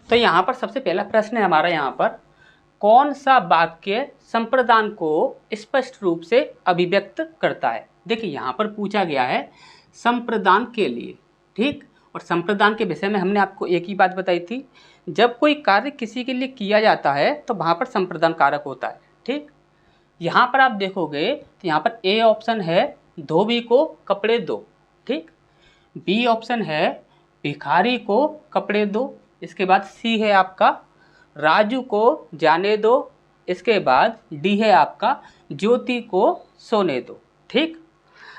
तो यहाँ पर सबसे पहला प्रश्न है हमारा यहाँ पर, कौन सा वाक्य संप्रदान को स्पष्ट रूप से अभिव्यक्त करता है। देखिए यहाँ पर पूछा गया है संप्रदान के लिए, ठीक। और संप्रदान के विषय में हमने आपको एक ही बात बताई थी, जब कोई कार्य किसी के लिए किया जाता है तो वहाँ पर संप्रदान कारक होता है, ठीक। यहाँ पर आप देखोगे तो यहाँ पर ए ऑप्शन है धोबी को कपड़े दो, ठीक। बी ऑप्शन है भिखारी को कपड़े दो। इसके बाद सी है आपका राजू को जाने दो। इसके बाद डी है आपका ज्योति को सोने दो, ठीक।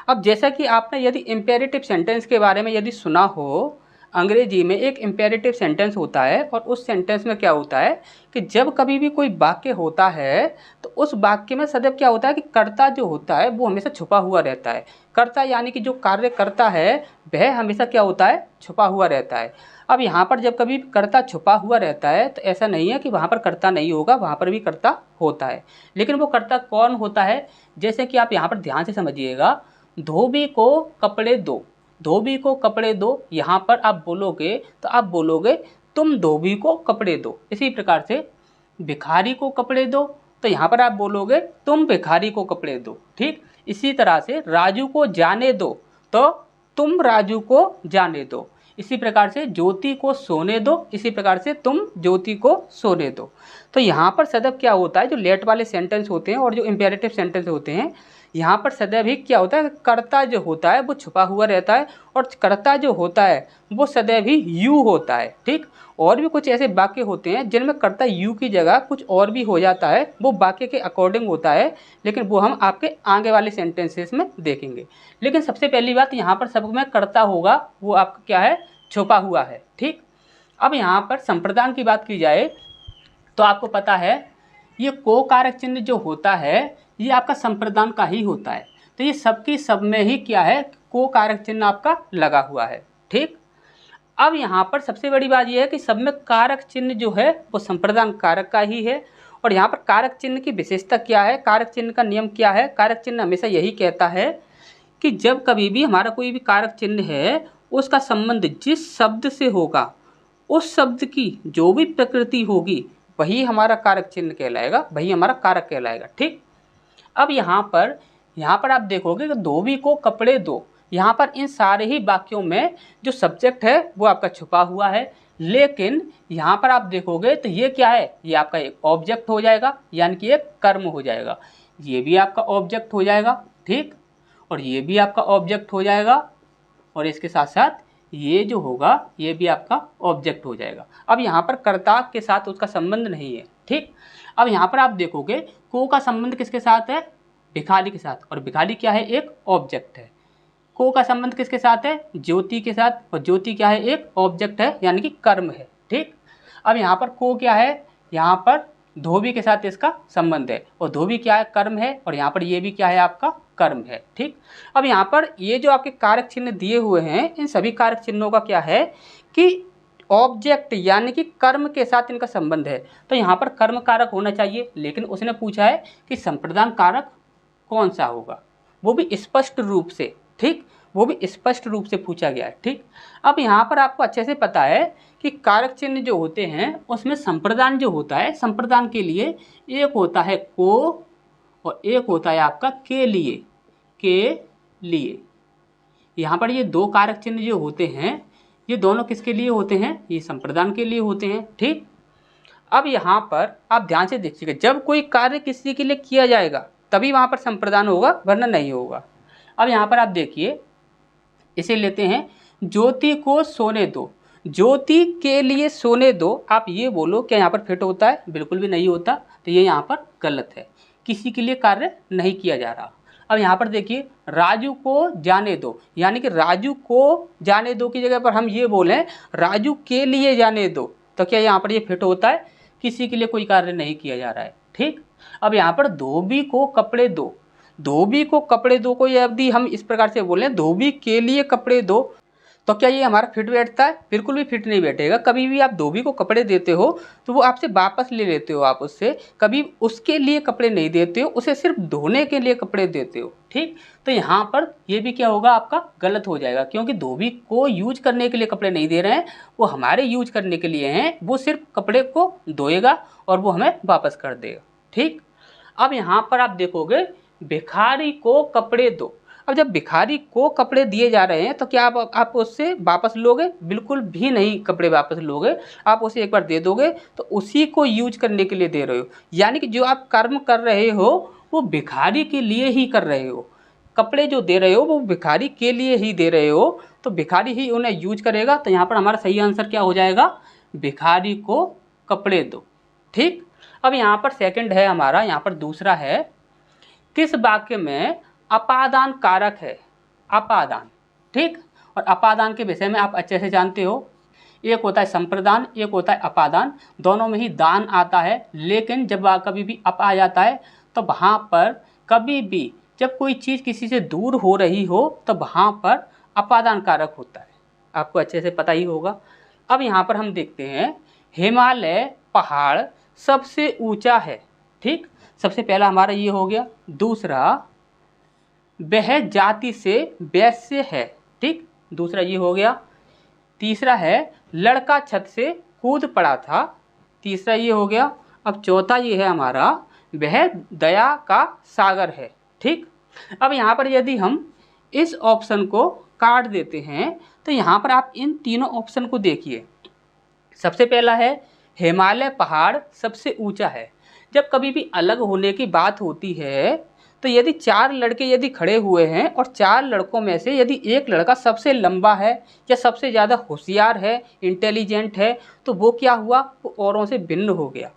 अब जैसा कि आपने यदि इम्पेरेटिव सेंटेंस के बारे में यदि सुना हो, अंग्रेजी में एक इम्पेरेटिव सेंटेंस होता है और उस सेंटेंस में क्या होता है कि जब कभी भी कोई वाक्य होता है तो उस वाक्य में सदैव क्या होता है कि कर्ता जो होता है वो हमेशा छुपा हुआ रहता है। कर्ता यानी कि जो कार्य करता है वह हमेशा क्या होता है, छुपा हुआ रहता है। अब यहाँ पर जब कभी कर्ता छुपा हुआ रहता है तो ऐसा नहीं है कि वहाँ पर कर्ता नहीं होगा, वहाँ पर भी कर्ता होता है। लेकिन वो कर्ता कौन होता है, जैसे कि आप यहाँ पर ध्यान से समझिएगा, धोबी को कपड़े दो, धोबी को कपड़े दो, यहाँ पर आप बोलोगे तो आप बोलोगे तुम धोबी को कपड़े दो। इसी प्रकार से भिखारी को कपड़े दो तो यहाँ पर आप बोलोगे तुम भिखारी को कपड़े दो, ठीक। इसी तरह से राजू को जाने दो तो तुम राजू को जाने दो। इसी प्रकार से ज्योति को सोने दो, इसी प्रकार से तुम ज्योति को सोने दो। तो यहाँ पर सदैव क्या होता है, जो लेट वाले सेंटेंस होते हैं और जो इम्पेरेटिव सेंटेंस होते हैं, यहाँ पर सदैव ही क्या होता है, कर्ता जो होता है वो छुपा हुआ रहता है और कर्ता जो होता है वो सदैव ही यू होता है, ठीक। और भी कुछ ऐसे वाक्य होते हैं जिनमें कर्ता यू की जगह कुछ और भी हो जाता है, वो वाक्य के अकॉर्डिंग होता है, लेकिन वो हम आपके आगे वाले सेंटेंसेस में देखेंगे। लेकिन सबसे पहली बात यहाँ पर सब में कर्ता होगा वो आपका क्या है, छुपा हुआ है, ठीक। अब यहाँ पर संप्रदान की बात की जाए तो आपको पता है ये को कारक चिन्ह जो होता है ये आपका संप्रदान का ही होता है। तो ये सबकी सब में ही क्या है, को कारक चिन्ह आपका लगा हुआ है, ठीक। अब यहाँ पर सबसे बड़ी बात यह है कि सब में कारक चिन्ह जो है वो संप्रदान कारक का ही है। और यहाँ पर कारक चिन्ह की विशेषता क्या है, कारक चिन्ह का नियम क्या है, कारक चिन्ह हमेशा यही कहता है कि जब कभी भी हमारा कोई भी कारक चिन्ह है उसका संबंध जिस शब्द से होगा उस शब्द की जो भी प्रकृति होगी वही हमारा कारक चिन्ह कहलाएगा, वही हमारा कारक कहलाएगा, ठीक। अब यहाँ पर आप देखोगे कि धोबी को कपड़े दो, यहाँ पर इन सारे ही वाक्यों में जो सब्जेक्ट है वो आपका छुपा हुआ है। लेकिन यहाँ पर आप देखोगे तो ये क्या है, ये आपका एक ऑब्जेक्ट हो जाएगा, यानी कि एक कर्म हो जाएगा। ये भी आपका ऑब्जेक्ट हो जाएगा, ठीक। और ये भी आपका ऑब्जेक्ट हो जाएगा और इसके साथ साथ ये जो होगा ये भी आपका ऑब्जेक्ट हो जाएगा। अब यहाँ पर कर्ता के साथ उसका संबंध नहीं है, ठीक। अब यहाँ पर आप देखोगे को का संबंध किसके साथ है, भिखारी के साथ, और भिखारी क्या है, एक ऑब्जेक्ट है। को का संबंध किसके साथ है, ज्योति के साथ, और ज्योति क्या है, एक ऑब्जेक्ट है यानी कि कर्म है, ठीक। अब यहाँ पर को क्या है, यहाँ पर धोबी के साथ इसका संबंध है और धोबी क्या है, कर्म है, और यहाँ पर ये भी क्या है, आपका कर्म है, ठीक। अब यहाँ पर ये जो आपके कारक चिन्ह दिए हुए हैं इन सभी कारक चिन्हों का क्या है कि ऑब्जेक्ट यानी कि कर्म के साथ इनका संबंध है। तो यहाँ पर कर्म कारक होना चाहिए, लेकिन उसने पूछा है कि संप्रदान कारक कौन सा होगा, वो भी स्पष्ट रूप से, ठीक, वो भी स्पष्ट रूप से पूछा गया है, ठीक। अब यहाँ पर आपको अच्छे से पता है कि कारक चिन्ह जो होते हैं उसमें संप्रदान जो होता है, संप्रदान के लिए एक होता है को और एक होता है आपका के लिए, यहाँ पर ये दो कारक चिन्ह जो होते हैं ये दोनों किसके लिए होते हैं, ये संप्रदान के लिए होते हैं, ठीक। अब यहाँ पर आप ध्यान से देखिएगा, जब कोई कार्य किसी के लिए किया जाएगा तभी वहाँ पर संप्रदान होगा, वरना नहीं होगा। अब यहाँ पर आप देखिए, इसे लेते हैं ज्योति को सोने दो, ज्योति के लिए सोने दो। आप ये बोलो क्या यहाँ पर फिट होता है, बिल्कुल भी नहीं होता, तो ये यहाँ पर गलत है, किसी के लिए कार्य नहीं किया जा रहा। अब यहाँ पर देखिए राजू को जाने दो, यानी कि राजू को जाने दो की जगह पर हम ये बोलें राजू के लिए जाने दो, तो क्या यहाँ पर ये फिट होता है, किसी के लिए कोई कार्य नहीं किया जा रहा है, ठीक। अब यहाँ पर धोबी को कपड़े दो, धोबी को कपड़े दो को यदि हम इस प्रकार से बोलें धोबी के लिए कपड़े दो, तो क्या ये हमारा फिट बैठता है? बिल्कुल भी फिट नहीं बैठेगा। कभी भी आप धोबी को कपड़े देते हो तो वो आपसे वापस ले लेते हो, आप उससे कभी उसके लिए कपड़े नहीं देते हो, उसे सिर्फ धोने के लिए कपड़े देते हो। ठीक, तो यहाँ पर ये भी क्या होगा, आपका गलत हो जाएगा, क्योंकि धोबी को यूज करने के लिए कपड़े नहीं दे रहे हैं, वो हमारे यूज करने के लिए हैं। वो सिर्फ कपड़े को धोएगा और वो हमें वापस कर देगा। ठीक, अब यहाँ पर आप देखोगे भिखारी को कपड़े दो। अब जब भिखारी को कपड़े दिए जा रहे हैं तो क्या आप उससे वापस लोगे? बिल्कुल भी नहीं कपड़े वापस लोगे। आप उसे एक बार दे दोगे तो उसी को यूज करने के लिए दे रहे हो, यानी कि जो आप कर्म कर रहे हो वो भिखारी के लिए ही कर रहे हो। कपड़े जो दे रहे हो वो भिखारी के लिए ही दे रहे हो, तो भिखारी ही उन्हें यूज करेगा। तो यहाँ पर हमारा सही आंसर क्या हो जाएगा? भिखारी को कपड़े दो। ठीक, अब यहाँ पर सेकंड है हमारा, यहाँ पर दूसरा है, किस वाक्य में अपादान कारक है? अपादान। ठीक, और अपादान के विषय में आप अच्छे से जानते हो, एक होता है संप्रदान, एक होता है अपादान। दोनों में ही दान आता है, लेकिन जब कभी भी अप आ जाता है तो वहाँ पर कभी भी जब कोई चीज़ किसी से दूर हो रही हो तो वहाँ पर अपादान कारक होता है, आपको अच्छे से पता ही होगा। अब यहाँ पर हम देखते हैं, हिमालय पहाड़ सबसे ऊंचा है। ठीक, सबसे पहला हमारा ये हो गया। दूसरा, वह जाति से वैश्य है। ठीक, दूसरा ये हो गया। तीसरा है, लड़का छत से कूद पड़ा था। तीसरा ये हो गया। अब चौथा ये है हमारा, वह दया का सागर है। ठीक, अब यहाँ पर यदि हम इस ऑप्शन को काट देते हैं तो यहाँ पर आप इन तीनों ऑप्शन को देखिए। सबसे पहला है, हिमालय पहाड़ सबसे ऊंचा है। जब कभी भी अलग होने की बात होती है तो यदि चार लड़के यदि खड़े हुए हैं और चार लड़कों में से यदि एक लड़का सबसे लंबा है या सबसे ज़्यादा होशियार है, इंटेलिजेंट है, तो वो क्या हुआ? वो औरों से भिन्न हो गया।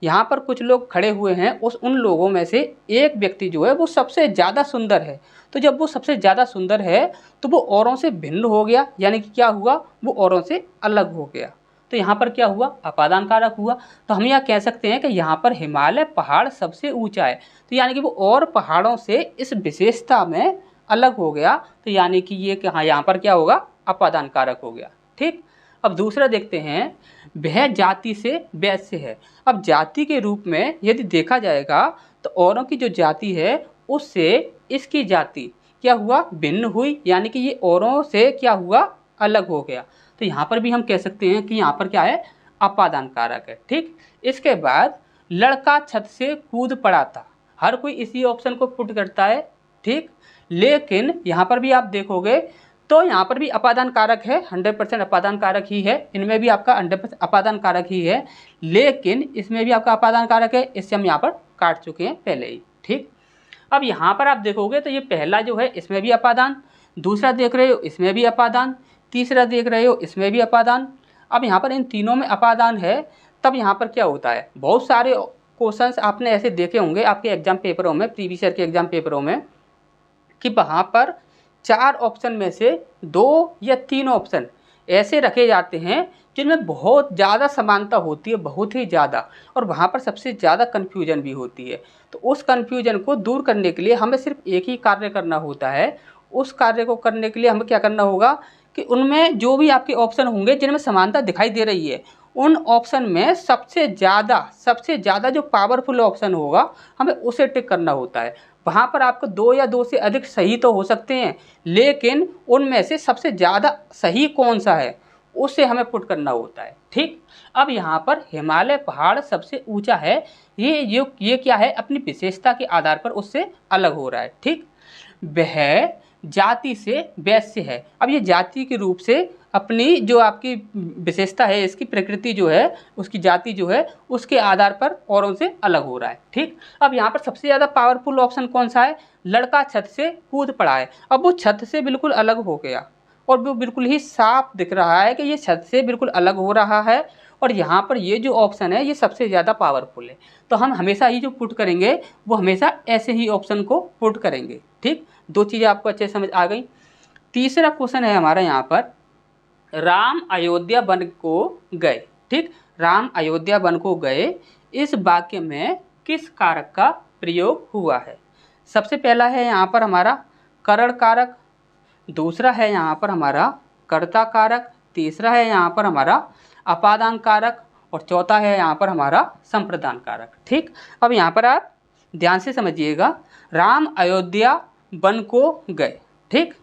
यहाँ पर कुछ लोग खड़े हुए हैं, उन लोगों में से एक व्यक्ति जो है वो सबसे ज़्यादा सुंदर है। तो जब वो सबसे ज़्यादा सुंदर है तो वो औरों से भिन्न हो गया, यानी कि क्या हुआ? वो औरों से अलग हो गया। तो यहाँ पर क्या हुआ? अपादान कारक हुआ। तो हम यह कह सकते हैं कि यहाँ पर हिमालय पहाड़ सबसे ऊंचा है, तो यानी कि वो और पहाड़ों से इस विशेषता में अलग हो गया। तो यानी कि ये हाँ, यहाँ पर क्या होगा? अपादान कारक हो गया। ठीक, अब दूसरा देखते हैं, वह जाति से वैश्य है। अब जाति के रूप में यदि देखा जाएगा तो औरों की जो जाति है उससे इसकी जाति क्या हुआ? भिन्न हुई, यानी कि ये औरों से क्या हुआ? अलग हो गया। तो यहाँ पर भी हम कह सकते हैं कि यहाँ पर क्या है? अपादान कारक है। ठीक, इसके बाद लड़का छत से कूद पड़ा था। हर कोई इसी ऑप्शन को पुट करता है। ठीक, लेकिन यहाँ पर भी आप देखोगे तो यहाँ पर भी अपादान कारक है, 100% अपादान कारक ही है। इनमें भी आपका 100% अपादान कारक ही है, लेकिन इसमें भी आपका अपादान कारक है। इससे हम यहाँ पर काट चुके हैं पहले ही। ठीक, अब यहाँ पर आप देखोगे तो ये पहला जो है इसमें भी अपादान, दूसरा देख रहे हो इसमें भी अपादान, तीसरा देख रहे हो इसमें भी अपादान। अब यहाँ पर इन तीनों में अपादान है, तब यहाँ पर क्या होता है? बहुत सारे क्वेश्चंस आपने ऐसे देखे होंगे आपके एग्जाम पेपरों में, प्रीवियस ईयर के एग्जाम पेपरों में, कि वहाँ पर चार ऑप्शन में से 2 या 3 ऑप्शन ऐसे रखे जाते हैं जिनमें बहुत ज़्यादा समानता होती है, बहुत ही ज़्यादा, और वहाँ पर सबसे ज़्यादा कन्फ्यूजन भी होती है। तो उस कन्फ्यूजन को दूर करने के लिए हमें सिर्फ एक ही कार्य करना होता है। उस कार्य को करने के लिए हमें क्या करना होगा कि उनमें जो भी आपके ऑप्शन होंगे जिनमें समानता दिखाई दे रही है, उन ऑप्शन में सबसे ज़्यादा जो पावरफुल ऑप्शन होगा हमें उसे टिक करना होता है। वहाँ पर आपको 2 या 2 से अधिक सही तो हो सकते हैं, लेकिन उनमें से सबसे ज़्यादा सही कौन सा है उसे हमें पुट करना होता है। ठीक, अब यहाँ पर हिमालय पहाड़ सबसे ऊंचा है, ये क्या है? अपनी विशेषता के आधार पर उससे अलग हो रहा है। ठीक, वह जाति से वैश्य है। अब ये जाति के रूप से अपनी जो आपकी विशेषता है, इसकी प्रकृति जो है, उसकी जाति जो है, उसके आधार पर औरों से अलग हो रहा है। ठीक, अब यहाँ पर सबसे ज़्यादा पावरफुल ऑप्शन कौन सा है? लड़का छत से कूद पड़ा है। अब वो छत से बिल्कुल अलग हो गया और वो बिल्कुल ही साफ दिख रहा है कि ये छत से बिल्कुल अलग हो रहा है, और यहाँ पर ये जो ऑप्शन है ये सबसे ज़्यादा पावरफुल है। तो हम हमेशा ही जो पुट करेंगे वो हमेशा ऐसे ही ऑप्शन को पुट करेंगे। ठीक, 2 चीज़ें आपको अच्छे समझ आ गई। तीसरा क्वेश्चन है हमारा यहाँ पर, राम अयोध्या वन को गए। ठीक, राम अयोध्या वन को गए, इस वाक्य में किस कारक का प्रयोग हुआ है? सबसे पहला है यहाँ पर हमारा करण कारक, दूसरा है यहाँ पर हमारा कर्ता कारक, तीसरा है यहाँ पर हमारा अपादान कारक और चौथा है यहाँ पर हमारा संप्रदान कारक। ठीक, अब यहाँ पर आप ध्यान से समझिएगा, राम अयोध्या वन को गए। ठीक,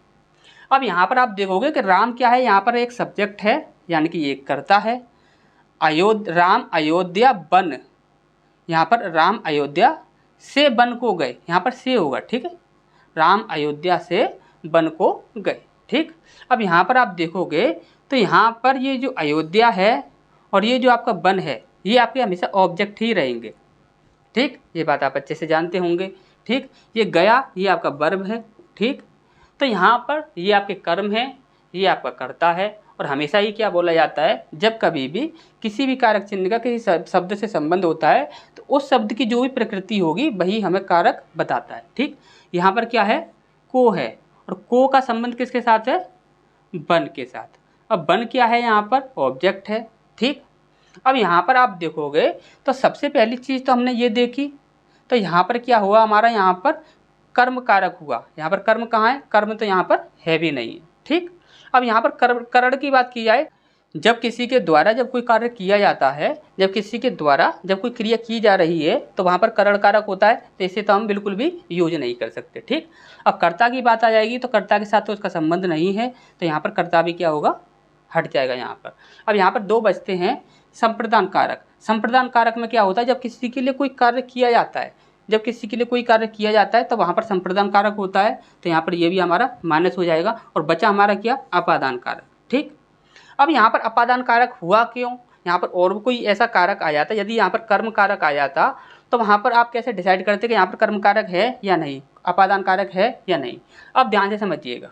अब यहाँ पर आप देखोगे कि राम क्या है, यहाँ पर एक सब्जेक्ट है यानी कि एक कर्ता है। राम अयोध्या वन, यहाँ पर राम अयोध्या से वन को गए, यहाँ पर से होगा। ठीक है, राम अयोध्या से वन को गए। ठीक, अब यहाँ पर आप देखोगे तो यहाँ पर ये जो अयोध्या है और ये जो आपका वन है ये आपके हमेशा ऑब्जेक्ट ही रहेंगे। ठीक, ये बात आप अच्छे से जानते होंगे। ठीक, ये गया ये आपका वर्ब है। ठीक, तो यहाँ पर ये आपके कर्म है, ये आपका कर्ता है। और हमेशा ही क्या बोला जाता है, जब कभी भी किसी भी कारक चिन्ह का किसी शब्द से संबंध होता है तो उस शब्द की जो भी प्रकृति होगी वही हमें कारक बताता है। ठीक, यहाँ पर क्या है, को है और को का संबंध किसके साथ है, वन के साथ। अब वन क्या है, यहाँ पर ऑब्जेक्ट है। ठीक, अब यहाँ पर आप देखोगे तो सबसे पहली चीज़ तो हमने ये देखी, तो यहाँ पर क्या हुआ हमारा, यहाँ पर कर्म कारक हुआ। यहाँ पर कर्म कहाँ है, कर्म तो यहाँ पर है भी नहीं है। ठीक, अब यहाँ पर करण की बात की जाए, जब किसी के द्वारा जब कोई कार्य किया जाता है, जब किसी के द्वारा जब कोई क्रिया की जा रही है तो वहाँ पर करण कारक होता है, तो इसे तो हम बिल्कुल भी यूज नहीं कर सकते। ठीक, अब कर्ता की बात आ जाएगी तो कर्ता के साथ तो उसका संबंध नहीं है, तो यहाँ पर कर्ता भी क्या होगा, हट जाएगा यहाँ पर। अब यहाँ पर दो बचते हैं संप्रदान कारक। संप्रदान कारक में क्या होता है, जब किसी के लिए कोई कार्य किया जाता है, जब किसी के लिए कोई कार्य किया जाता है तो वहाँ पर संप्रदान कारक होता है, तो यहाँ पर ये भी हमारा माइनस हो जाएगा और बचा हमारा क्या, अपादान कारक। ठीक, अब यहाँ पर अपादान कारक हुआ क्यों, यहाँ पर और कोई ऐसा कारक आ जाता, यदि यहाँ पर कर्म कारक आ जाता तो वहाँ पर आप कैसे डिसाइड करते कि यहाँ पर कर्म कारक है या नहीं, अपादान कारक है या नहीं। अब ध्यान से समझिएगा,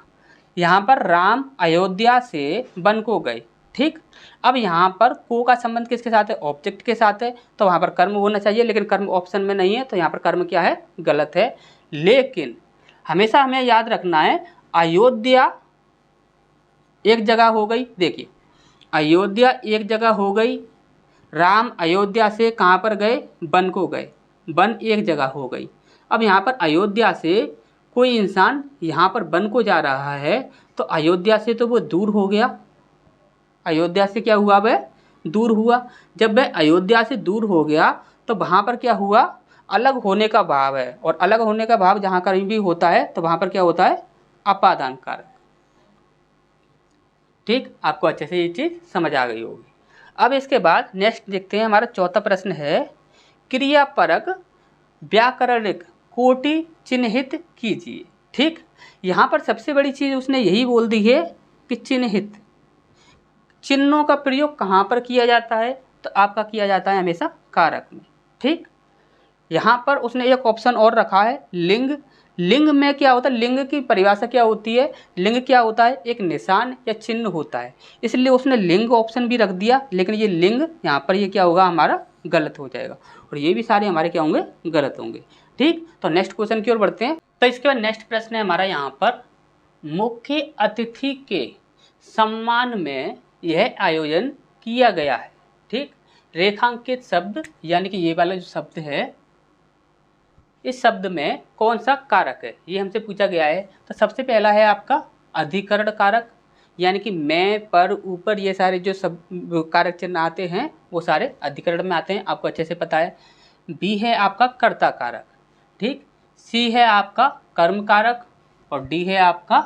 यहाँ पर राम अयोध्या से वन को गए। ठीक, अब यहाँ पर को का संबंध किसके साथ है, ऑब्जेक्ट के साथ है, तो वहाँ पर कर्म होना चाहिए, लेकिन कर्म ऑप्शन में नहीं है, तो यहाँ पर कर्म क्या है, गलत है। लेकिन हमेशा हमें याद रखना है, अयोध्या एक जगह हो गई। देखिए, अयोध्या एक जगह हो गई, राम अयोध्या से कहाँ पर गए, वन को गए, वन एक जगह हो गई। अब यहाँ पर अयोध्या से कोई इंसान यहाँ पर वन को जा रहा है, तो अयोध्या से तो वो दूर हो गया, अयोध्या से क्या हुआ, वह दूर हुआ। जब वह अयोध्या से दूर हो गया तो वहाँ पर क्या हुआ, अलग होने का भाव है, और अलग होने का भाव जहाँ कहीं भी होता है तो वहाँ पर क्या होता है, अपादान कारक। ठीक, आपको अच्छे से ये चीज़ समझ आ गई होगी। अब इसके बाद नेक्स्ट देखते हैं, हमारा चौथा प्रश्न है, क्रियापरक व्याकरणिक कोटि चिन्हित कीजिए। ठीक, यहाँ पर सबसे बड़ी चीज़ उसने यही बोल दी है कि चिन्हित, चिन्हों का प्रयोग कहाँ पर किया जाता है, तो आपका किया जाता है हमेशा कारक में। ठीक, यहाँ पर उसने एक ऑप्शन और रखा है, लिंग। लिंग में क्या होता है, लिंग की परिभाषा क्या होती है, लिंग क्या होता है, एक निशान या चिन्ह होता है, इसलिए उसने लिंग ऑप्शन भी रख दिया। लेकिन ये लिंग यहाँ पर ये क्या होगा, हमारा गलत हो जाएगा, और ये भी सारे हमारे क्या होंगे, गलत होंगे। ठीक, तो नेक्स्ट क्वेश्चन की ओर बढ़ते हैं। तो इसके बाद नेक्स्ट प्रश्न है हमारा यहाँ पर, मुख्य अतिथि के सम्मान में यह आयोजन किया गया है। ठीक, रेखांकित शब्द यानी कि ये वाला जो शब्द है, इस शब्द में कौन सा कारक है, ये हमसे पूछा गया है। तो सबसे पहला है आपका अधिकरण कारक, यानी कि मैं, पर, ऊपर, ये सारे जो सब कारक चिन्ह आते हैं वो सारे अधिकरण में आते हैं, आपको अच्छे से पता है। बी है आपका कर्ता कारक। ठीक, सी है आपका कर्म कारक और डी है आपका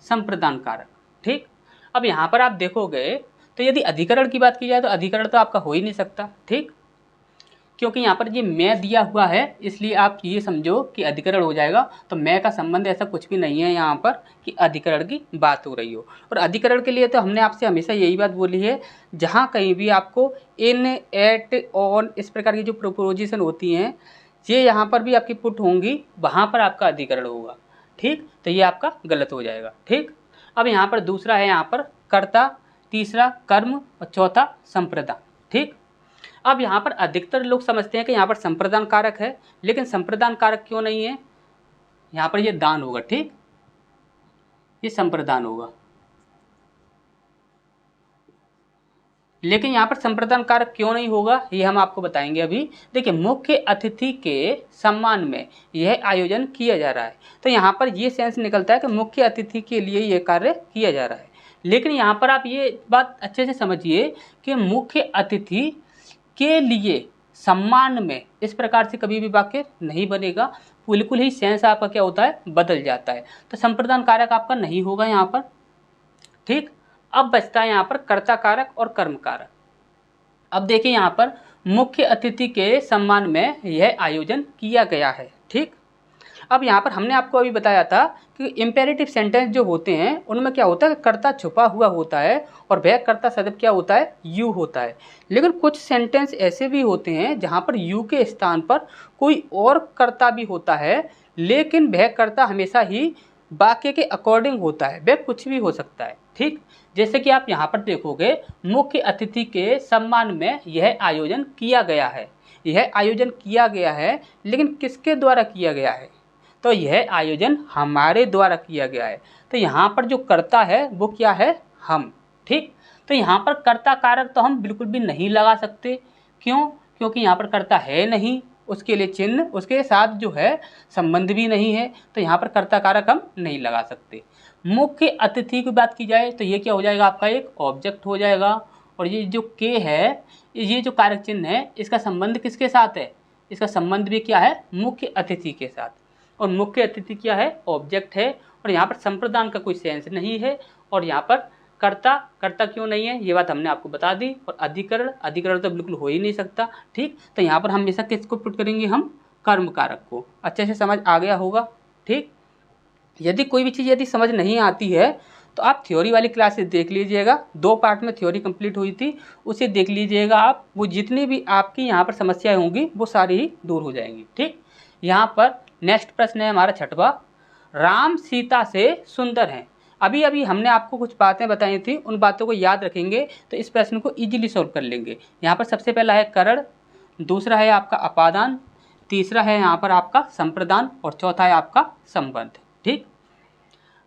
संप्रदान कारक। ठीक, अब यहाँ पर आप देखोगे तो यदि अधिकरण की बात की जाए तो अधिकरण तो आपका हो ही नहीं सकता। ठीक, क्योंकि यहाँ पर ये मैं दिया हुआ है, इसलिए आप ये समझो कि अधिकरण हो जाएगा। तो मैं का संबंध ऐसा कुछ भी नहीं है यहाँ पर कि अधिकरण की बात हो रही हो। और अधिकरण के लिए तो हमने आपसे हमेशा यही बात बोली है, जहाँ कहीं भी आपको इन, एट, ऑन, इस प्रकार की जो प्रोपोजिशन होती हैं, ये यहाँ पर भी आपकी पुट होंगी, वहाँ पर आपका अधिकरण होगा। ठीक, तो ये आपका गलत हो जाएगा। ठीक, अब यहाँ पर दूसरा है यहाँ पर कर्ता, तीसरा कर्म और चौथा संप्रदान। ठीक, अब यहाँ पर अधिकतर लोग समझते हैं कि यहाँ पर संप्रदान कारक है, लेकिन संप्रदान कारक क्यों नहीं है, यहाँ पर ये दान होगा। ठीक, ये संप्रदान होगा, लेकिन यहाँ पर संप्रदान कारक क्यों नहीं होगा ये हम आपको बताएंगे अभी। देखिए, मुख्य अतिथि के सम्मान में यह आयोजन किया जा रहा है, तो यहाँ पर ये सेंस निकलता है कि मुख्य अतिथि के लिए ये कार्य किया जा रहा है। लेकिन यहाँ पर आप ये बात अच्छे से समझिए कि मुख्य अतिथि के लिए सम्मान में इस प्रकार से कभी भी वाक्य नहीं बनेगा, बिल्कुल ही सेंस आपका क्या होता है, बदल जाता है। तो संप्रदान कारक आपका नहीं होगा यहाँ पर। ठीक, अब बचता है यहाँ पर कर्ता कारक और कर्म कारक। अब देखिए यहाँ पर मुख्य अतिथि के सम्मान में यह आयोजन किया गया है। ठीक, अब यहाँ पर हमने आपको अभी बताया था कि इम्पेरेटिव सेंटेंस जो होते हैं उनमें क्या होता है, कर्ता छुपा हुआ होता है और वह कर्ता सदैव क्या होता है, यू होता है। लेकिन कुछ सेंटेंस ऐसे भी होते हैं जहाँ पर यू के स्थान पर कोई और कर्ता भी होता है, लेकिन वह कर्ता हमेशा ही वाक्य के अकॉर्डिंग होता है, वह कुछ भी हो सकता है। ठीक, जैसे कि आप यहाँ पर देखोगे मुख्य अतिथि के सम्मान में यह आयोजन किया गया है। यह आयोजन किया गया है, लेकिन किसके द्वारा किया गया है, तो यह आयोजन हमारे द्वारा किया गया है। तो यहाँ पर जो कर्ता है वो क्या है, हम। ठीक, तो यहाँ पर कर्ता कारक तो हम बिल्कुल भी नहीं लगा सकते। क्यों? क्योंकि यहाँ पर कर्ता है नहीं, उसके लिए चिन्ह उसके साथ जो है संबंध भी नहीं है, तो यहाँ पर कर्ता कारक हम नहीं लगा सकते। मुख्य अतिथि की बात की जाए तो ये क्या हो जाएगा, आपका एक ऑब्जेक्ट हो जाएगा। और ये जो के है, ये जो कारक चिन्ह है, इसका संबंध किसके साथ है, इसका संबंध भी क्या है, मुख्य अतिथि के साथ। और मुख्य अतिथि क्या है, ऑब्जेक्ट है। और यहाँ पर संप्रदान का कोई सेंस नहीं है। और यहाँ पर कर्ता क्यों नहीं है, ये बात हमने आपको बता दी। और अधिकरण तो बिल्कुल हो ही नहीं सकता। ठीक, तो यहाँ पर हम हमेशा किसको पुट करेंगे, हम कर्म कारक को। अच्छे से समझ आ गया होगा। ठीक, यदि कोई भी चीज़ यदि समझ नहीं आती है तो आप थ्योरी वाली क्लासेस देख लीजिएगा। 2 पार्ट में थ्योरी कंप्लीट हुई थी, उसे देख लीजिएगा आप। वो जितनी भी आपकी यहाँ पर समस्याएं होंगी वो सारी ही दूर हो जाएंगी। ठीक, यहाँ पर नेक्स्ट प्रश्न है हमारा 6वां, राम सीता से सुंदर हैं। अभी अभी हमने आपको कुछ बातें बताई थी, उन बातों को याद रखेंगे तो इस प्रश्न को इजीली सॉल्व कर लेंगे। यहाँ पर सबसे पहला है करण, दूसरा है आपका अपादान, तीसरा है यहाँ पर आपका संप्रदान और चौथा है आपका संबंध। ठीक,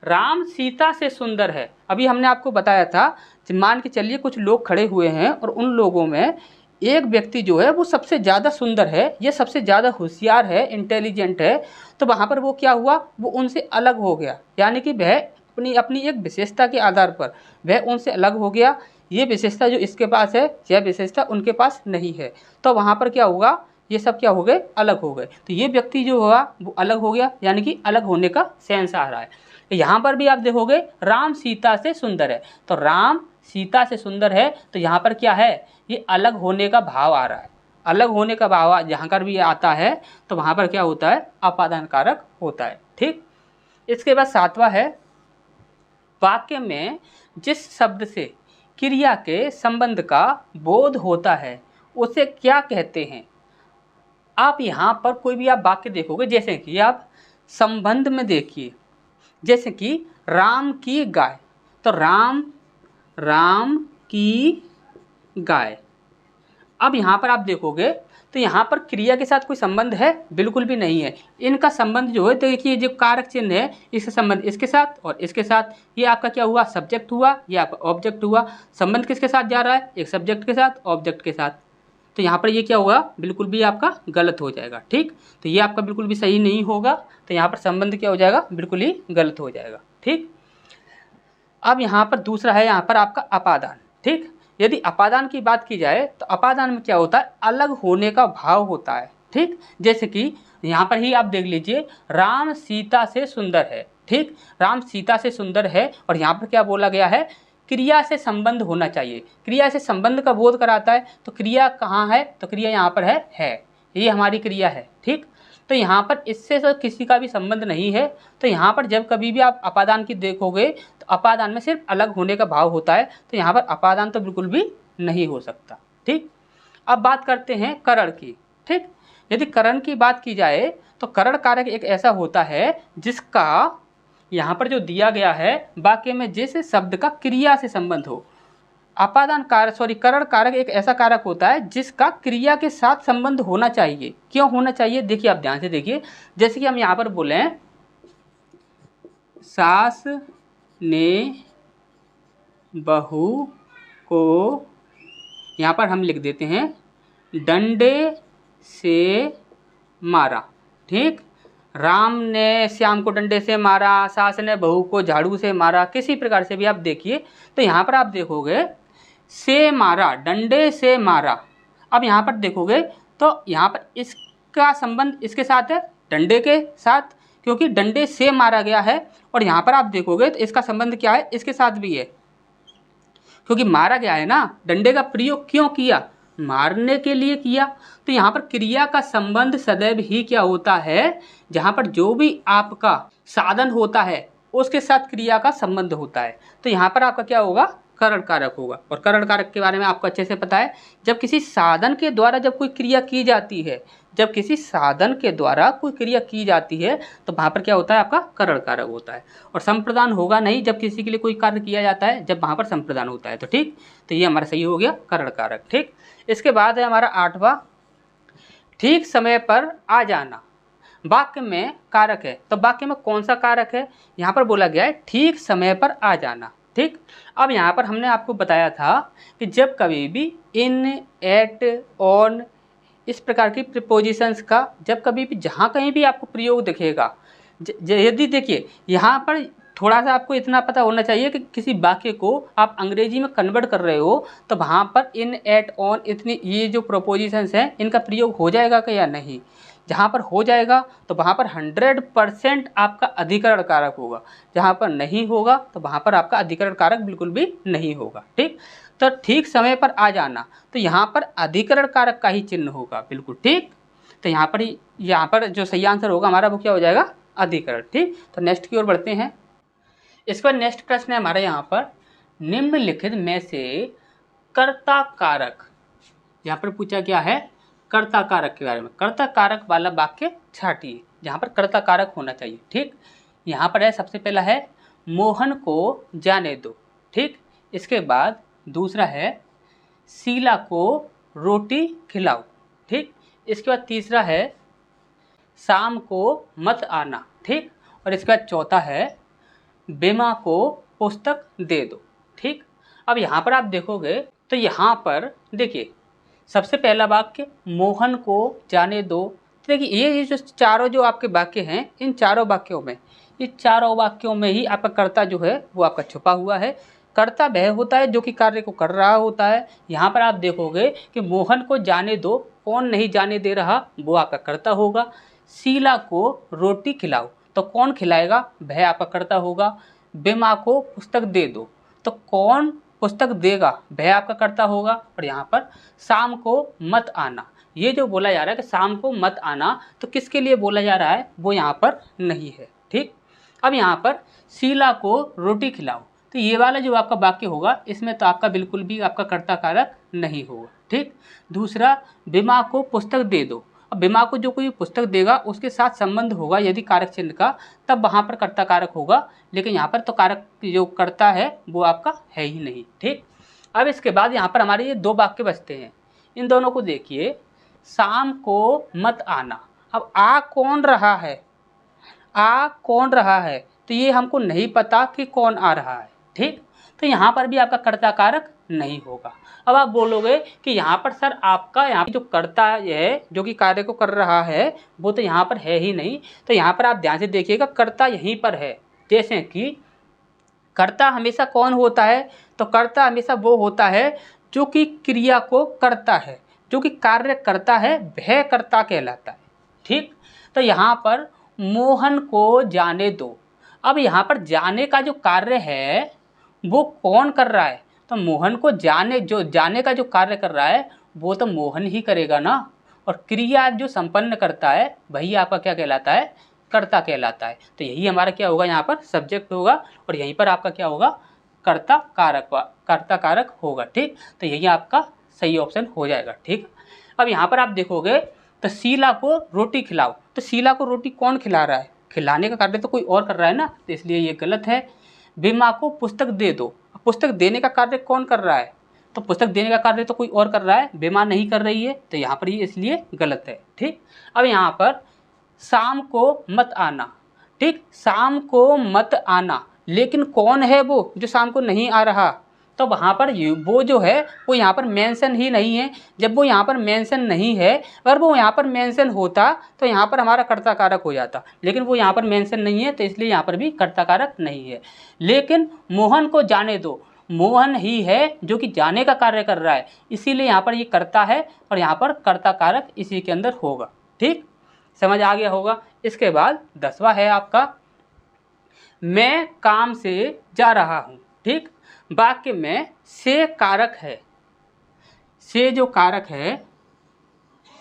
राम सीता से सुंदर है। अभी हमने आपको बताया था, मान के चलिए कुछ लोग खड़े हुए हैं और उन लोगों में एक व्यक्ति जो है वो सबसे ज़्यादा सुंदर है, ये सबसे ज़्यादा होशियार है, इंटेलिजेंट है। तो वहाँ पर वो क्या हुआ, वो उनसे अलग हो गया, यानी कि वह अपनी अपनी एक विशेषता के आधार पर वह उनसे अलग हो गया। ये विशेषता जो इसके पास है, यह विशेषता उनके पास नहीं है। तो वहाँ पर क्या होगा, ये सब क्या हो गए, अलग हो गए। तो ये व्यक्ति जो हुआ वो अलग हो गया, यानी कि अलग होने का सेंस आ रहा है। यहाँ पर भी आप देखोगे राम सीता से सुंदर है, तो राम सीता से सुंदर है, तो यहाँ पर क्या है, ये अलग होने का भाव आ रहा है। अलग होने का भाव जहाँ पर भी आता है तो वहाँ पर क्या होता है, अपादान कारक होता है। ठीक, इसके बाद 7वां है, वाक्य में जिस शब्द से क्रिया के संबंध का बोध होता है उसे क्या कहते हैं। आप यहाँ पर कोई भी आप वाक्य देखोगे, जैसे कि आप संबंध में देखिए, जैसे कि राम की गाय, तो राम की गाय। अब यहाँ पर आप देखोगे तो यहाँ पर क्रिया के साथ कोई संबंध है, बिल्कुल भी नहीं है। इनका संबंध जो है, तो देखिए जो कारक चिन्ह है, इसका संबंध इसके साथ और इसके साथ, ये आपका क्या हुआ, सब्जेक्ट हुआ, ये आपका ऑब्जेक्ट हुआ। संबंध किसके साथ जा रहा है, एक सब्जेक्ट के साथ, ऑब्जेक्ट के साथ। तो यहाँ पर ये क्या होगा, बिल्कुल भी आपका गलत हो जाएगा। ठीक, तो ये आपका बिल्कुल भी सही नहीं होगा, तो यहाँ पर संबंध क्या हो जाएगा, बिल्कुल ही गलत हो जाएगा। ठीक, अब यहाँ पर दूसरा है यहाँ पर आपका अपादान। ठीक, यदि अपादान की बात की जाए तो अपादान में क्या होता है, अलग होने का भाव होता है। ठीक, जैसे कि यहाँ पर ही आप देख लीजिए, राम सीता से सुंदर है। ठीक, राम सीता से सुंदर है, और यहाँ पर क्या बोला गया है, क्रिया से संबंध होना चाहिए। क्रिया से संबंध का बोध कराता है, तो क्रिया कहाँ है, तो क्रिया यहाँ पर है, ये हमारी क्रिया है। ठीक, तो यहाँ पर इससे तो किसी का भी संबंध नहीं है। तो यहाँ पर जब कभी भी आप अपादान की देखोगे तो अपादान में सिर्फ अलग होने का भाव होता है, तो यहाँ पर अपादान तो बिल्कुल भी नहीं हो सकता। ठीक, अब बात करते हैं करण की। ठीक, यदि करण की बात की जाए तो करण कारक एक ऐसा होता है जिसका यहाँ पर जो दिया गया है वाक्य में जिस शब्द का क्रिया से संबंध हो। करण कारक एक ऐसा कारक होता है जिसका क्रिया के साथ संबंध होना चाहिए। क्यों होना चाहिए, देखिए आप ध्यान से देखिए। जैसे कि हम यहाँ पर बोले, सास ने बहू को, यहाँ पर हम लिख देते हैं, डंडे से मारा। ठीक, राम ने श्याम को डंडे से मारा, सास ने बहू को झाड़ू से मारा, किसी प्रकार से भी आप देखिए तो यहाँ पर आप देखोगे से मारा, डंडे से मारा। अब यहाँ पर देखोगे तो यहाँ पर इसका संबंध इसके साथ है, डंडे के साथ, क्योंकि डंडे से मारा गया है। और यहाँ पर आप देखोगे तो इसका संबंध क्या है, इसके साथ भी है, क्योंकि मारा गया है ना। डंडे का प्रयोग क्यों किया, मारने के लिए किया। तो यहाँ पर क्रिया का संबंध सदैव ही क्या होता है, जहाँ पर जो भी आपका साधन होता है उसके साथ क्रिया का संबंध होता है। तो यहाँ पर आपका क्या होगा, करण कारक होगा। और करण कारक के बारे में आपको अच्छे से पता है, जब किसी साधन के द्वारा जब कोई क्रिया की जाती है, जब किसी साधन के द्वारा कोई क्रिया की जाती है तो वहाँ पर क्या होता है, आपका करण कारक होता है। और संप्रदान होगा नहीं जब किसी के लिए कोई कार्य किया जाता है, जब वहाँ पर संप्रदान होता है। तो ठीक, तो ये हमारा सही हो गया करण कारक। ठीक, इसके बाद है हमारा 8वां, ठीक समय पर आ जाना। वाक्य में कारक है, तो वाक्य में कौन सा कारक है, यहाँ पर बोला गया है ठीक समय पर आ जाना। ठीक, अब यहाँ पर हमने आपको बताया था कि जब कभी भी इन, एट, ऑन, इस प्रकार की प्रीपोजिशंस का जब कभी भी जहाँ कहीं भी आपको प्रयोग दिखेगा, यदि देखिए यहाँ पर थोड़ा सा आपको इतना पता होना चाहिए कि किसी वाक्य को आप अंग्रेजी में कन्वर्ट कर रहे हो तो वहाँ पर इन, एट, ऑन, इतनी ये जो प्रोपोजिशंस हैं इनका प्रयोग हो जाएगा क्या या नहीं। जहाँ पर हो जाएगा तो वहाँ पर 100% आपका अधिकरण कारक होगा, जहाँ पर नहीं होगा तो वहाँ पर आपका अधिकरण कारक बिल्कुल भी नहीं होगा। ठीक, तो ठीक समय पर आ जाना, तो यहाँ पर अधिकरण कारक का ही चिन्ह होगा, बिल्कुल ठीक। तो यहाँ पर जो सही आंसर होगा हमारा वो क्या हो जाएगा, अधिकरण। ठीक, तो नेक्स्ट की ओर बढ़ते हैं। इसके बाद नेक्स्ट प्रश्न है हमारे यहाँ पर, निम्नलिखित में से कर्ता कारक, यहाँ पर पूछा क्या है, कर्ता कारक के बारे में। कर्ता कारक वाला वाक्य छाटिए, जहाँ पर कर्ता कारक होना चाहिए। ठीक, यहाँ पर है सबसे पहला है मोहन को जाने दो। ठीक, इसके बाद दूसरा है शीला को रोटी खिलाओ। ठीक, इसके बाद तीसरा है शाम को मत आना। ठीक, और इसके बाद चौथा है बेमा को पुस्तक दे दो। ठीक, अब यहाँ पर आप देखोगे तो यहाँ पर देखिए सबसे पहला वाक्य मोहन को जाने दो। देखिए ये जो चारों जो आपके वाक्य हैं, इन चारों वाक्यों में, ये चारों वाक्यों में ही आपका कर्ता जो है वो आपका छुपा हुआ है। कर्ता वह होता है जो कि कार्य को कर रहा होता है। यहाँ पर आप देखोगे कि मोहन को जाने दो, कौन नहीं जाने दे रहा, वो आपका कर्ता होगा। शीला को रोटी खिलाओ, तो कौन खिलाएगा, वह आपका कर्ता होगा। बेमा को पुस्तक दे दो, तो कौन पुस्तक देगा, वह आपका कर्ता होगा। और यहाँ पर शाम को मत आना, ये जो बोला जा रहा है कि शाम को मत आना, तो किसके लिए बोला जा रहा है, वो यहाँ पर नहीं है। ठीक, अब यहाँ पर शीला को रोटी खिलाओ, तो ये वाला जो आपका वाक्य होगा इसमें तो आपका बिल्कुल भी आपका कर्ता कारक नहीं होगा। ठीक, दूसरा बेमा को पुस्तक दे दो, अब बेमा को जो कोई पुस्तक देगा उसके साथ संबंध होगा यदि कारक चिन्ह का, तब वहाँ पर कर्ता कारक होगा। लेकिन यहाँ पर तो कारक जो कर्ता है वो आपका है ही नहीं। ठीक, अब इसके बाद यहाँ पर हमारे ये दो वाक्य बचते हैं, इन दोनों को देखिए। शाम को मत आना, अब आ कौन रहा है, आ कौन रहा है, तो ये हमको नहीं पता कि कौन आ रहा है। ठीक, तो यहाँ पर भी आपका कर्ता कारक नहीं होगा। अब आप बोलोगे कि यहाँ पर सर आपका यहाँ जो कर्ता है जो कि कार्य को कर रहा है वो तो यहाँ पर है ही नहीं। तो यहाँ पर आप ध्यान से देखिएगा, कर्ता यहीं पर है। जैसे कि कर्ता हमेशा कौन होता है, तो कर्ता हमेशा वो होता है जो कि क्रिया को करता है, जो कि कार्य करता है, वह कर्ता कहलाता है। ठीक, तो यहाँ पर मोहन को जाने दो, अब यहाँ पर जाने का जो कार्य है वो कौन कर रहा है, तो मोहन को जाने का जो कार्य कर रहा है वो तो मोहन ही करेगा ना। और क्रिया जो संपन्न करता है वही आपका क्या कहलाता है, कर्ता कहलाता है। तो यही हमारा क्या होगा, यहाँ पर सब्जेक्ट होगा और यहीं पर आपका क्या होगा, कर्ता कारक होगा। ठीक, तो यही आपका सही ऑप्शन हो जाएगा। ठीक, अब यहाँ पर आप देखोगे तो शीला को रोटी खिलाओ, तो शीला को रोटी कौन खिला रहा है, खिलाने का कार्य तो कोई और कर रहा है ना, तो इसलिए ये गलत है। बेमा को पुस्तक दे दो, पुस्तक देने का कार्य कौन कर रहा है, तो पुस्तक देने का कार्य तो कोई और कर रहा है, बेमा नहीं कर रही है, तो यहाँ पर ये इसलिए गलत है। ठीक, अब यहाँ पर शाम को मत आना। ठीक, शाम को मत आना, लेकिन कौन है वो जो शाम को नहीं आ रहा, तो वहाँ पर वो जो है वो यहाँ पर मेंशन ही नहीं है। जब वो यहाँ पर मेंशन नहीं है, अगर वो यहाँ पर मेंशन होता तो यहाँ पर हमारा कर्ता कारक हो जाता, लेकिन वो यहाँ पर मेंशन नहीं है तो इसलिए यहाँ पर भी कर्ता कारक नहीं है। लेकिन मोहन को जाने दो, मोहन ही है जो कि जाने का कार्य कर रहा है, इसीलिए यहाँ पर ये कर्ता है और यहाँ पर कर्ता कारक इसी के अंदर होगा। ठीक, समझ आ गया होगा। इसके बाद 10वां है आपका, मैं काम से जा रहा हूँ। ठीक, वाक्य में से कारक है, से जो कारक है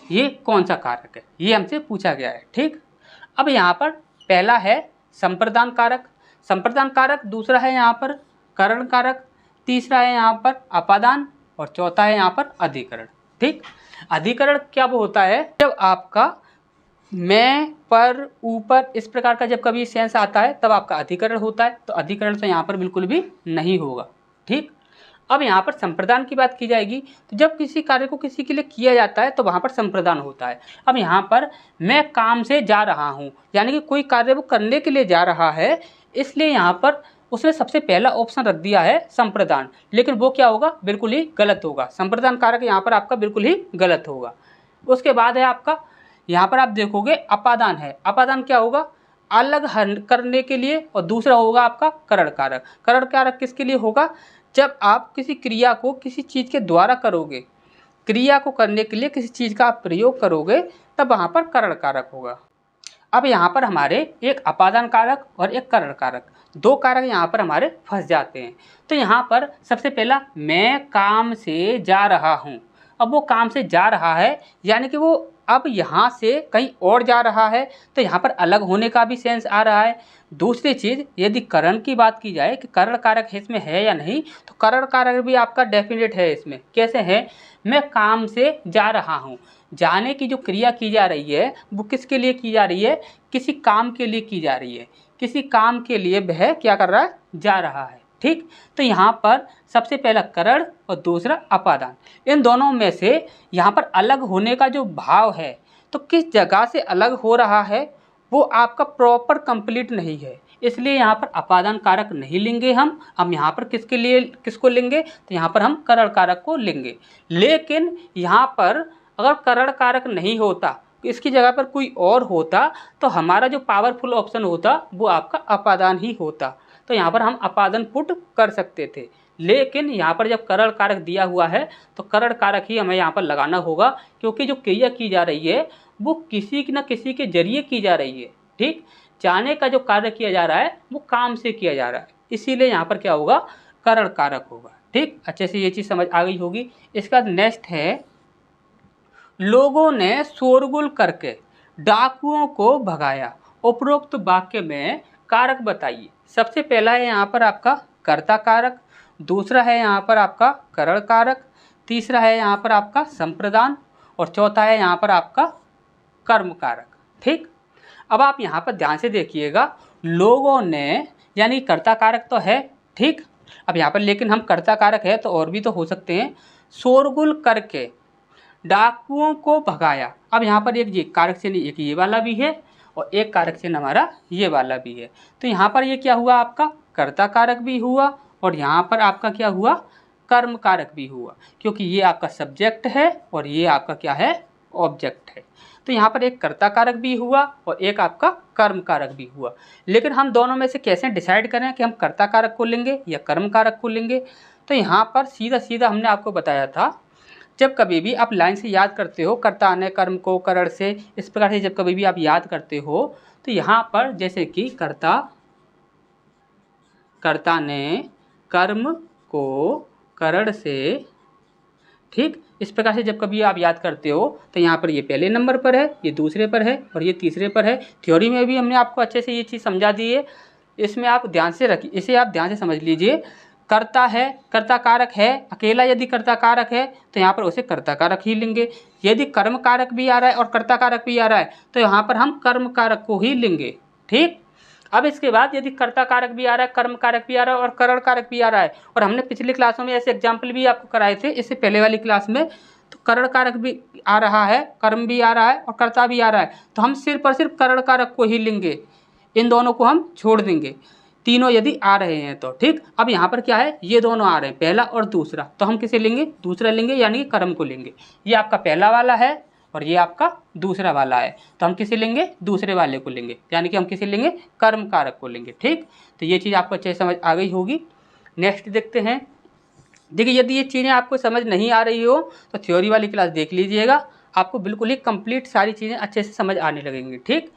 ये कौन सा कारक है, ये हमसे पूछा गया है। ठीक, अब यहाँ पर पहला है संप्रदान कारक, संप्रदान कारक, दूसरा है यहाँ पर करण कारक, तीसरा है यहाँ पर अपादान और चौथा है यहाँ पर अधिकरण। ठीक, अधिकरण क्या वो होता है, जब आपका मैं, पर, ऊपर इस प्रकार का जब कभी सेंस आता है तब आपका अधिकरण होता है, तो अधिकरण तो यहाँ पर बिल्कुल भी नहीं होगा। ठीक, अब यहाँ पर संप्रदान की बात की जाएगी तो जब किसी कार्य को किसी के लिए किया जाता है तो वहाँ पर संप्रदान होता है। अब यहाँ पर मैं काम से जा रहा हूँ, यानी कि कोई कार्य वो करने के लिए जा रहा है, इसलिए यहाँ पर उसने सबसे पहला ऑप्शन रख दिया है संप्रदान, लेकिन वो क्या होगा, बिल्कुल ही गलत होगा। संप्रदान कारक यहाँ पर आपका बिल्कुल ही गलत होगा। उसके बाद है आपका, यहाँ पर आप देखोगे अपादान है, अपादान क्या होगा, अलग करने के लिए, और दूसरा होगा आपका करण कारक। करण कारक किसके लिए होगा, जब आप किसी क्रिया को किसी चीज़ के द्वारा करोगे, क्रिया को करने के लिए किसी चीज़ का आप प्रयोग करोगे, तब वहाँ पर करण कारक होगा। अब यहाँ पर हमारे एक अपादान कारक और एक करण कारक, दो कारक यहाँ पर हमारे फंस जाते हैं। तो यहाँ पर सबसे पहला मैं काम से जा रहा हूँ, अब वो काम से जा रहा है यानी कि वो अब यहाँ से कहीं और जा रहा है, तो यहाँ पर अलग होने का भी सेंस आ रहा है। दूसरी चीज़, यदि करण की बात की जाए कि करण कारक इसमें है या नहीं, तो करण कारक भी आपका डेफिनेट है इसमें। कैसे है, मैं काम से जा रहा हूँ, जाने की जो क्रिया की जा रही है वो किसके लिए की जा रही है, किसी काम के लिए की जा रही है, किसी काम के लिए वह क्या कर रहा है, जा रहा है। ठीक, तो यहाँ पर सबसे पहला करण और दूसरा अपादान, इन दोनों में से यहाँ पर अलग होने का जो भाव है, तो किस जगह से अलग हो रहा है वो आपका प्रॉपर कंप्लीट नहीं है, इसलिए यहाँ पर अपादान कारक नहीं लेंगे हम यहाँ पर किसके लिए, किसको लेंगे, तो यहाँ पर हम करण कारक को लेंगे। लेकिन यहाँ पर अगर करण कारक नहीं होता, इसकी जगह पर कोई और होता, तो हमारा जो पावरफुल ऑप्शन होता वो आपका अपादान ही होता, तो यहाँ पर हम अपादान पुट कर सकते थे। लेकिन यहाँ पर जब करण कारक दिया हुआ है तो करण कारक ही हमें यहाँ पर लगाना होगा, क्योंकि जो क्रिया की जा रही है वो किसी न किसी के जरिए की जा रही है। ठीक, जाने का जो कार्य किया जा रहा है वो काम से किया जा रहा है, इसीलिए यहाँ पर क्या होगा, करण कारक होगा। ठीक, अच्छे से ये चीज़ समझ आ गई होगी। इसके बाद नेक्स्ट है, लोगों ने शोरगुल करके डाकुओं को भगाया, उपरोक्त वाक्य में कारक बताइए। सबसे पहला है यहाँ पर आपका कर्ता कारक, दूसरा है यहाँ पर आपका करण कारक, तीसरा है यहाँ पर आपका संप्रदान और चौथा है यहाँ पर आपका कर्म कारक। ठीक, अब आप यहाँ पर ध्यान से देखिएगा, लोगों ने यानी कर्ता कारक तो है। ठीक, अब यहाँ पर लेकिन हम कर्ता कारक है तो और भी तो हो सकते हैं, शोरगुल करके डाकुओं को भगाया। अब यहाँ पर एक ये कारक चिन्ह, एक ये वाला भी है और एक कारक चिन्ह हमारा ये वाला भी है, तो यहाँ पर ये क्या हुआ, आपका कर्ता कारक भी हुआ और यहाँ पर आपका क्या हुआ, कर्म कारक भी हुआ, क्योंकि ये आपका सब्जेक्ट है और ये आपका क्या है, ऑब्जेक्ट है। तो यहाँ पर एक कर्ता कारक भी हुआ और एक आपका कर्म कारक भी हुआ। लेकिन हम दोनों में से कैसे डिसाइड करें कि हम कर्ता कारक को लेंगे या कर्म कारक को लेंगे, तो यहाँ पर सीधा सीधा हमने आपको बताया था, जब कभी भी आप लाइन से याद करते हो कर्ता ने कर्म को करण से, इस प्रकार से जब कभी भी आप याद करते हो तो यहाँ पर जैसे कि कर्ता ने कर्म को करण से, ठीक, इस प्रकार से जब कभी आप याद करते हो तो यहाँ पर ये पहले नंबर पर है, ये दूसरे पर है और ये तीसरे पर है। थ्योरी में भी हमने आपको अच्छे से ये चीज़ समझा दी है, इसमें आप ध्यान से रखिए, इसे आप ध्यान से समझ लीजिए। कर्ता है, कर्ता कारक है, अकेला यदि कर्ता कारक है तो यहाँ पर उसे कर्ता कारक ही लेंगे। यदि कर्म कारक भी आ रहा है और कर्ता कारक भी आ रहा है तो यहाँ पर हम कर्म कारक को ही लेंगे। ठीक, अब इसके बाद यदि कर्ता कारक भी आ रहा है, कर्म कारक भी आ रहा है और करण कारक भी आ रहा है, और हमने पिछली क्लासों में ऐसे एग्जाम्पल भी आपको कराए थे इससे पहले वाली क्लास में, तो करण कारक भी आ रहा है, कर्म भी आ रहा है और कर्ता भी आ रहा है, तो हम सिर्फ और सिर्फ करण कारक को ही लेंगे, इन दोनों को हम छोड़ देंगे। तीनों यदि आ रहे हैं तो ठीक। अब यहाँ पर क्या है, ये दोनों आ रहे हैं, पहला और दूसरा, तो हम किसे लेंगे, दूसरा लेंगे, यानी कि कर्म को लेंगे। ये आपका पहला वाला है और ये आपका दूसरा वाला है, तो हम किसे लेंगे, दूसरे वाले को लेंगे, यानी कि हम किसे लेंगे, कर्म कारक को लेंगे। ठीक, तो ये चीज़ आपको अच्छे से समझ आ गई होगी। नेक्स्ट देखते हैं। देखिए यदि ये चीज़ें आपको समझ नहीं आ रही हो तो थ्योरी वाली क्लास देख लीजिएगा, आपको बिल्कुल ही कंप्लीट सारी चीज़ें अच्छे से समझ आने लगेंगी। ठीक,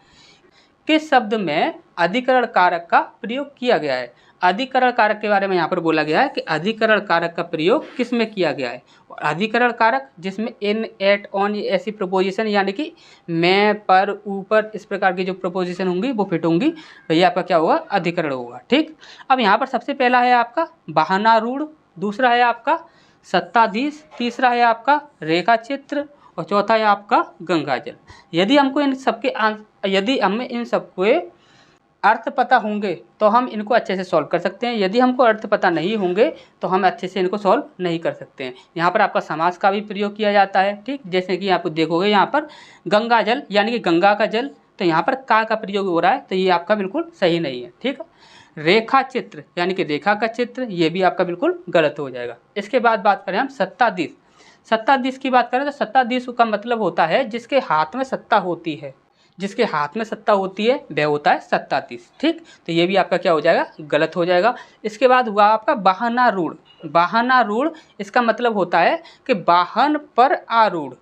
किस शब्द में अधिकरण कारक का प्रयोग किया गया है। अधिकरण कारक के बारे में यहाँ पर बोला गया है कि अधिकरण कारक का प्रयोग किस में किया गया है। और अधिकरण कारक जिसमें इन, एट, ऑन, ये ऐसी प्रपोजिशन यानी कि मैं, पर, ऊपर, इस प्रकार की जो प्रपोजिशन होंगी वो फिट होंगी, तो ये आपका क्या होगा, अधिकरण होगा। ठीक, अब यहाँ पर सबसे पहला है आपका वाहनारूढ़, दूसरा है आपका सत्ताधीश, तीसरा है आपका रेखा चित्र और चौथा है आपका गंगाजल। यदि हमको इन सबके यदि हमें इन सबके अर्थ पता होंगे तो हम इनको अच्छे से सॉल्व कर सकते हैं। यदि हमको अर्थ पता नहीं होंगे तो हम अच्छे से इनको सॉल्व नहीं कर सकते हैं। यहाँ पर आपका समास का भी प्रयोग किया जाता है। ठीक, जैसे कि आप देखोगे यहाँ पर गंगाजल यानी कि गंगा का जल, तो यहाँ पर का प्रयोग हो रहा है, तो ये आपका बिल्कुल सही नहीं है। ठीक, रेखा चित्र यानी कि रेखा का चित्र, ये भी आपका बिल्कुल गलत हो जाएगा। इसके बाद बात करें हम सत्ताधीश। सत्ताधीश की बात करें तो सत्ताधीश का मतलब होता है जिसके हाथ में सत्ता होती है, जिसके हाथ में सत्ता होती है वह होता है सत्ताधीश। ठीक, तो ये भी आपका क्या हो जाएगा, गलत हो जाएगा। इसके बाद हुआ आपका वाहनारूढ़। वाहनारूढ़ इसका मतलब होता है कि वाहन पर आरूढ़,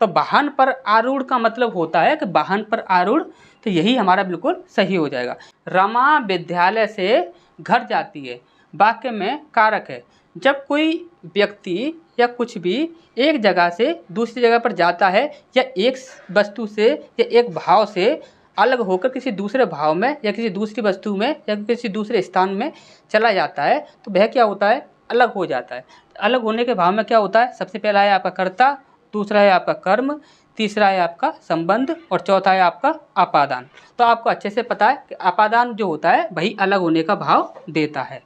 तो वाहन पर आरूढ़ का मतलब होता है कि वाहन पर आरूढ़, तो यही हमारा बिल्कुल सही हो जाएगा। रमा विद्यालय से घर जाती है, वाक्य में कारक है। जब कोई व्यक्ति या कुछ भी एक जगह से दूसरी जगह पर जाता है या एक वस्तु से या एक भाव से अलग होकर किसी दूसरे भाव में या किसी दूसरी वस्तु में या किसी दूसरे स्थान में चला जाता है तो वह क्या होता है, अलग हो जाता है। अलग होने के भाव में क्या होता है, सबसे पहला है आपका कर्ता, दूसरा है आपका कर्म, तीसरा है आपका संबंध और चौथा है आपका अपादान। तो आपको अच्छे से पता है कि अपादान जो होता है वही अलग होने का भाव देता है।